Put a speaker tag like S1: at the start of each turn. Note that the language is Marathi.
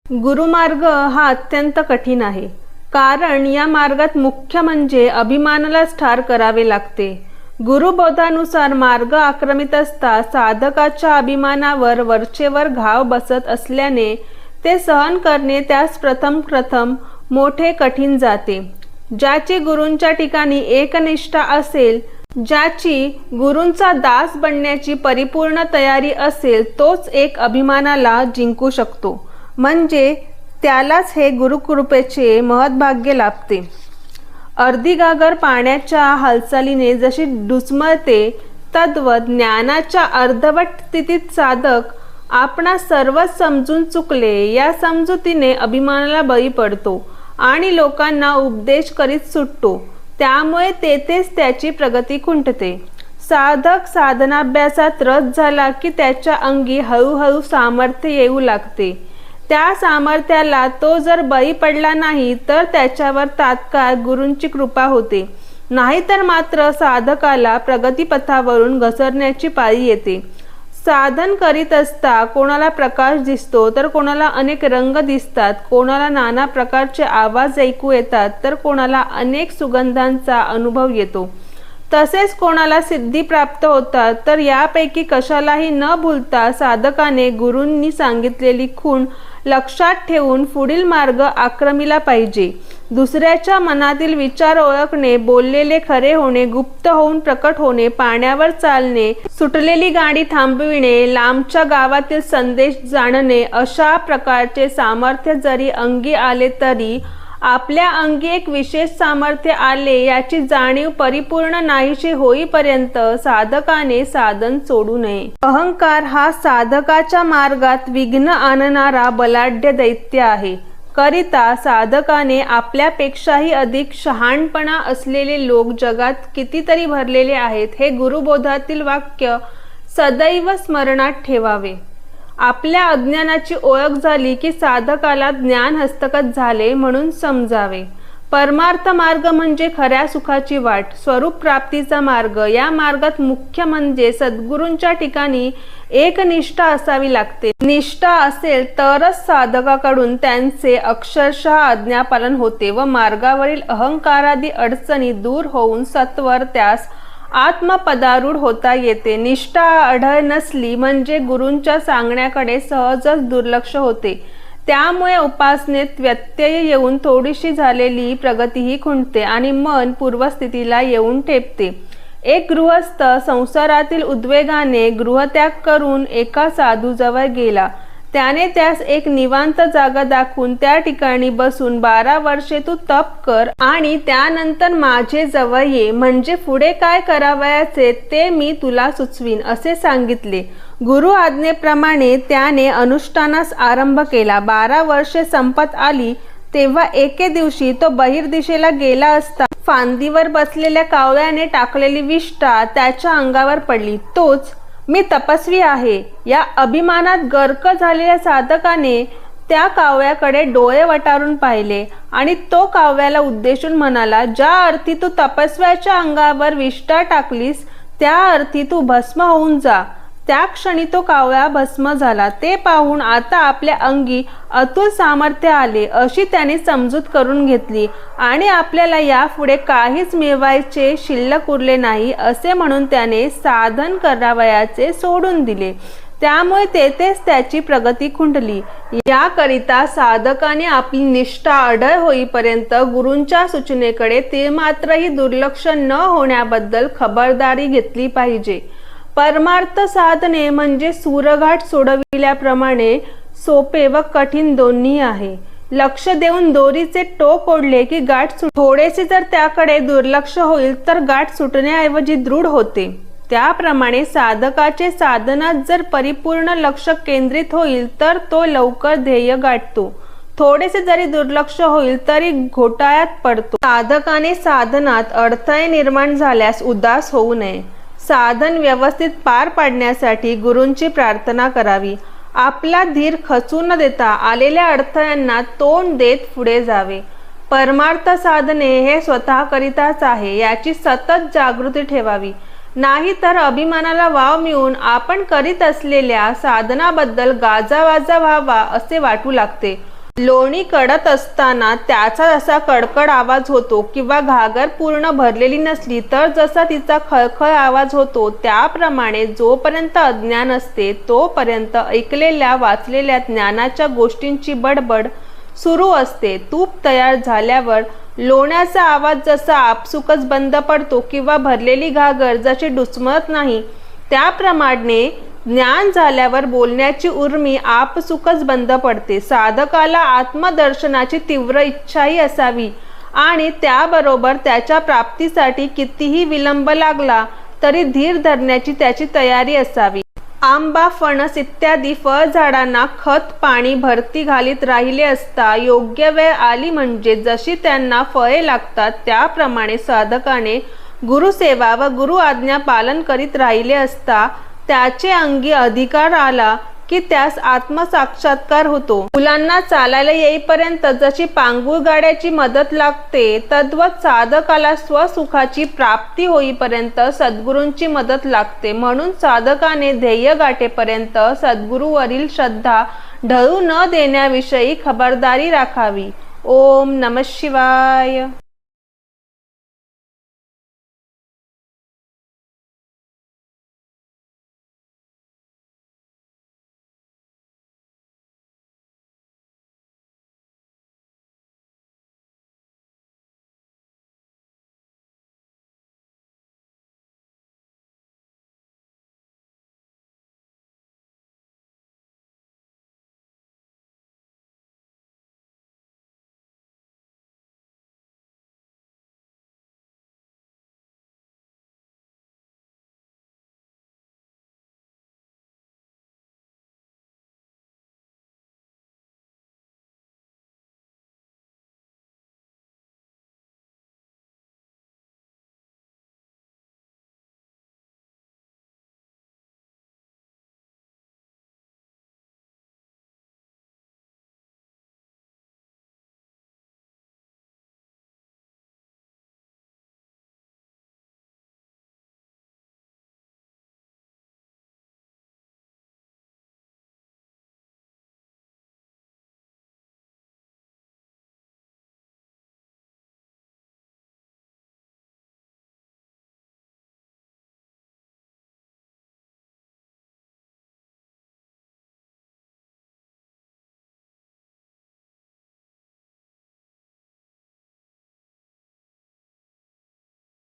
S1: गुरुमार्ग हा अत्यंत कठीण आहे, कारण या मार्गात मुख्य म्हणजे अभिमानालाच ठार करावे लागते। गुरुबोधानुसार मार्ग आक्रमित असता साधकाच्या अभिमानावर वरचेवर घाव बसत असल्याने ते सहन करणे त्यास प्रथम मोठे कठीण जाते। ज्याची गुरूंच्या ठिकाणी एकनिष्ठा असेल, ज्याची गुरूंचा दास बनण्याची परिपूर्ण तयारी असेल, तोच एक अभिमानाला जिंकू शकतो, म्हणजे त्यालाच हे गुरुकृपेचे महत्भाग्य लाभते। अर्धी गागर पाण्याच्या हालचालीने जशी डुचमळते, तद्वत ज्ञानाच्या अर्धवट स्थितीत साधक आपणा सर्वच समजून चुकले या समजुतीने अभिमानाला बळी पडतो आणि लोकांना उपदेश करीत सुटतो, त्यामुळे तेथेच त्याची प्रगती खुंटते। साधक साधनाभ्यासात रत झाला की त्याच्या अंगी हळूहळू सामर्थ्य येऊ लागते। त्या सामर्थ्याला तो जर बळी पडला नाही तर त्याच्यावर तात्काळ गुरूंची कृपा होते, नाहीतर मात्र साधकाला प्रगतीपथावरून घसरण्याची पाळी येते। साधन करीत असता कोणाला प्रकाश दिसतो तर कोणाला अनेक रंग दिसतात, कोणाला नाना प्रकारचे आवाज ऐकू येतात तर कोणाला अनेक सुगंधांचा अनुभव येतो, तसेच कोणाला सिद्धी प्राप्त होतात। तर यापैकी कशालाही न भूलता साधकाने गुरूंनी सांगितलेली खूण लक्षात ठेवून पुढील मार्ग आक्रमिला पाहिजे। दुसऱ्याच्या मनातील विचार ओळखणे, बोललेले खरे होणे, गुप्त होऊन प्रकट होणे, पाण्यावर चालणे, सुटलेली गाडी थांबविणे, लांबच्या गावातील संदेश जाणणे, अशा प्रकारचे सामर्थ्य जरी अंगी आले तरी आपल्या अंगी एक विशेष सामर्थ्य आले याची जाणीव परिपूर्ण नाहीशी होईपर्यंत साधकाने साधन सोडू नये। अहंकार हा साधकाच्या मार्गात विघ्न आणणारा बलाढ्य दैत्य आहे, करिता साधकाने आपल्यापेक्षाही अधिक शहाणपणा असलेले लोक जगात कितीतरी भरलेले आहेत, हे गुरुबोधातील वाक्य सदैव स्मरणात ठेवावे। आपल्या अज्ञानाची ओळख झाली की साधकाला ज्ञान हस्तगत झाले म्हणून समजावे। परमार्थ मार्ग म्हणजे खऱ्या सुखाची वाट, स्वरूप प्राप्तीचा मार्ग। या मार्गात मुख्य म्हणजे सद्गुरूंच्या ठिकाणी एकनिष्ठा असावी लागते। निष्ठा असेल तरच साधकाकडून त्यांचे अक्षरशः आज्ञापालन होते व मार्गावरील अहंकारादी अडचणी दूर होऊन सत्वर त्यास आत्मपदारूढ होता येते। निष्ठा आढळ नसली म्हणजे गुरूंच्या सांगण्याकडे सहजच दुर्लक्ष होते, त्यामुळे उपासनेत व्यत्यय येऊन थोडीशी झालेली प्रगतीही खुंटते आणि मन पूर्वस्थितीला येऊन ठेपते। एक गृहस्थ संसारातील उद्वेगाने गृहत्याग करून एका साधूजवळ गेला। त्याने त्यास एक निवांत जागा दाखवून त्या ठिकाणी बसून 12 वर्षे तू तप कर आणि त्यानंतर माझे जवळ ये, म्हणजे पुढे काय करावयाचे ते मी तुला सुचवीन, असे सांगितले। गुरु आज्ञेप्रमाणे त्याने अनुष्ठानास आरंभ केला। 12 वर्षे संपत आली तेव्हा एके दिवशी तो बहिर्दिशेला गेला असता फांदीवर बसलेल्या कावळ्याने टाकलेली विष्ठा त्याच्या अंगावर पडली। तोच मी तपस्वी आहे या अभिमानात गर्क झालेल्या साधकाने त्या कावळ्याकडे डोळे वटारून पाहिले आणि तो कावळ्याला उद्देशून म्हणाला, ज्या अर्थी तू तपस्व्याच्या अंगावर विष्ठा टाकलीस त्या अर्थी तू भस्म होऊन जा। त्या क्षणी तो कावळा भस्म झाला। ते पाहून आता आपल्या अंगी अतुल सामर्थ्य आले अशी त्याने समजूत करून घेतली आणि आपल्याला यापुढे काहीच मिळवायचे शिल्लक उरले नाही असे म्हणून त्याने साधन करावयाचे सोडून दिले, त्यामुळे तेथेच त्याची प्रगती खुंटली। याकरिता साधकाने आपली निष्ठा अढळ होईपर्यंत गुरूंच्या सूचनेकडे तिळमात्रही दुर्लक्ष न होण्याबद्दल खबरदारी घेतली पाहिजे। परमार्थ साधने म्हणजे सूरघाट सोडविल्याप्रमाणे सोपे व कठीण दोन्ही आहे। लक्ष देऊन दोरीचे टोक ओढले की गाठ थोडेसे जर त्याकडे दुर्लक्ष होईल तर गाठ सुटण्याऐवजी दृढ होते। त्याप्रमाणे साधकाचे साधनात जर परिपूर्ण लक्ष केंद्रित होईल तर तो लवकर ध्येय गाठतो, थोडेसे जरी दुर्लक्ष होईल तरी घोटाळ्यात पडतो। साधकाने साधनात अडथळे निर्माण झाल्यास उदास होऊ नये। साधन व्यवस्थित पार पाडण्यासाठी गुरूंची प्रार्थना करावी। आपला धीर खचू न देता आलेल्या अडथळ्यांना तोंड देत पुढे जावे। परमार्थ साधने हे स्वतःकरिताच आहे याची सतत जागृती ठेवावी, नाहीतर अभिमानाला वाव मिळून आपण करीत असलेल्या साधनाबद्दल गाजावाजा व्हावा असे वाटू लागते। लोणी कडत असताना त्याचा जसा कडकड आवाज होतो किंवा घागर पूर्ण भरलेली नसली तर जसा तिचा खळखळ आवाज होतो, त्याप्रमाणे जोपर्यंत अज्ञान असते तोपर्यंत ऐकलेल्या वाचलेल्या ज्ञानाच्या गोष्टींची बडबड सुरू असते. तूप तयार झाल्यावर लोण्याचा आवाज जसा आपसुकच बंद पडतो किंवा भरलेली घागर जशी डुचमळत नाही, त्याप्रमाणे ज्ञान झाल्यावर बोलण्याची उर्मी आपसुकच बंद पडते. साधकाला आत्मदर्शनाची तीव्र इच्छाही असावी आणि त्याबरोबर त्याच्या प्राप्तीसाठी कितीही विलंब लागला तरी धीर धरण्याची त्याची तयारी असावी. आंबा, फणस इत्यादी फळझाडांना खत पाणी भरती घालीत राहिले असता योग्य वेळ आली म्हणजे जशी त्यांना फळे लागतात, त्याप्रमाणे साधकाने गुरुसेवा व गुरु आज्ञा पालन करीत राहिले असता त्याचे अंगी अधिकार आला की त्यास आत्मसाक्षात्कार होतो. मुलांना चालायला येईपर्यंत जशी पांगुळ गाड्याची मदत लागते तद्वत साधकाला स्वसुखाची प्राप्ती होईपर्यंत सद्गुरूंची मदत लागते. म्हणून साधकाने ध्येय गाठेपर्यंत सद्गुरूवरील श्रद्धा ढळू न देण्याविषयी खबरदारी राखावी. ओम नमः शिवाय.